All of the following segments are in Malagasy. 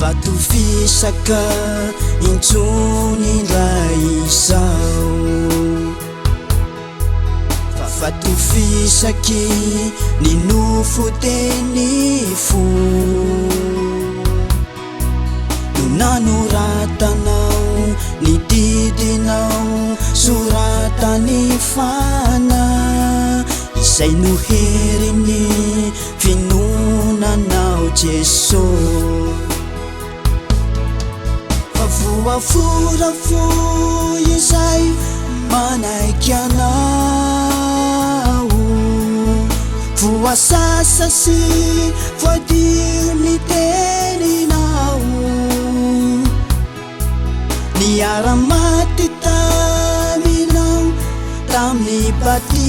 fatofisaka intsony ray izao fa fatofisaky ny nofoteny fo no nanoratanao ny didinao soratany fana izay noheriny finonanao Jesosy fa voaforafo izay manaiky anao voasasa sy voadio ny teninao niara-maty taminao tamin'ny batisa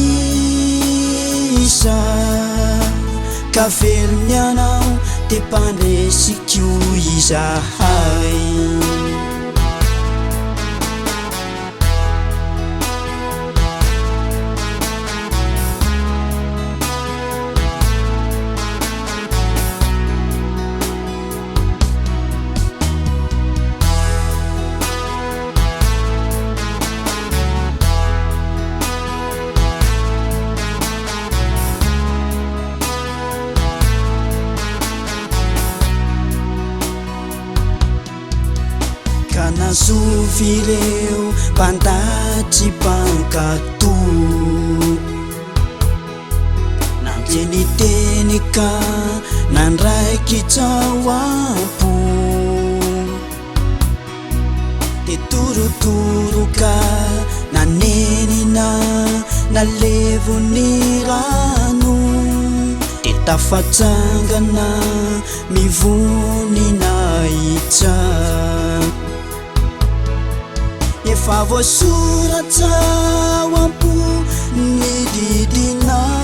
ka velony anao de mpandresik'io izahay nazovy ireo mpandatsy mpankato nanteniteny ka nandraiky tsaoampo de torotoroka nanenina nalevony rano de tafatsangana mivonina itsa efa voasoratsaoampo ny didinao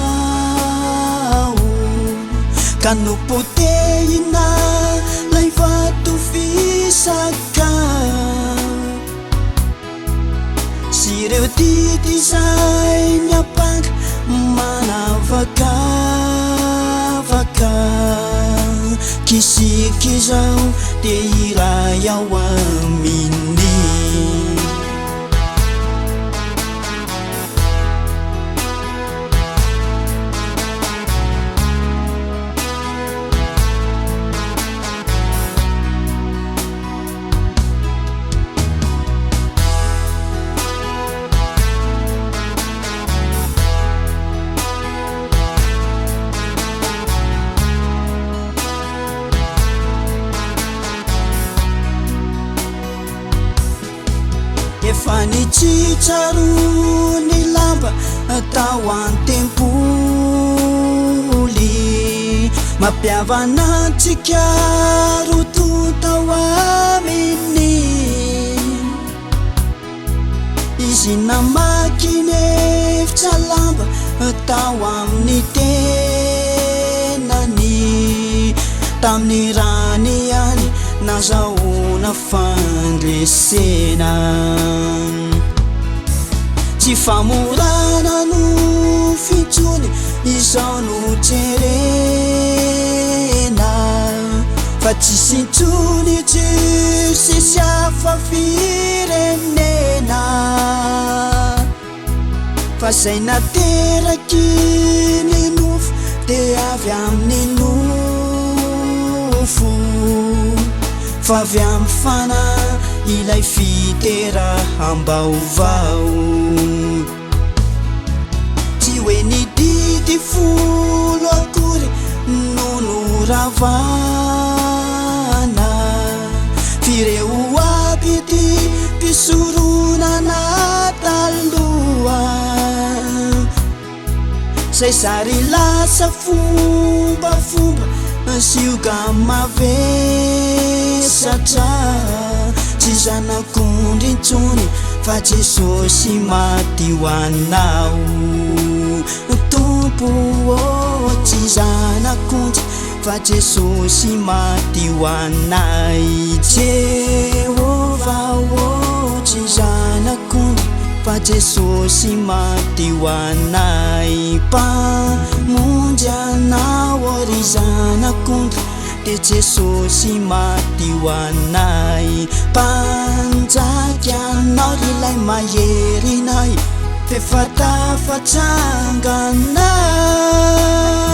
ka nopotehina lay vatofisaka sy ireo didy zay miapaka manavakavaka kisiky zao de iray ao aminy efa nitsitsaro ny lamba tao an-tempoly mampiavanantsika roto tao aminy izy namaky ny efitra lamba tao amin'ny tenany tamin'ny rany any nazahoana fandresena tsy famorana no fintsony izao no jerena fa tsy sintsony Jesosy sy hafa firenena fa zay nateraky ny nofo de avy amin'ny nofo fa avy amin'ny fana ilay fiteraham-baovao tsy hoe nididy folo akory no noravana fireo aby ty mpisoronana taloha zay sary lasa fombafomba sioka mavesatra tsy zanak'ondry intsony fa Jesosy maty ho anao tompo tsy zanak'ondry fa Jesosy maty ho anay Jehova tsy zanak'ondry fa Jesosy maty ho anay mpamonjy anao ry zanak'ondry de Jesosy matio anay mpanjaky anao lilay maherinay fe fatafatsanganay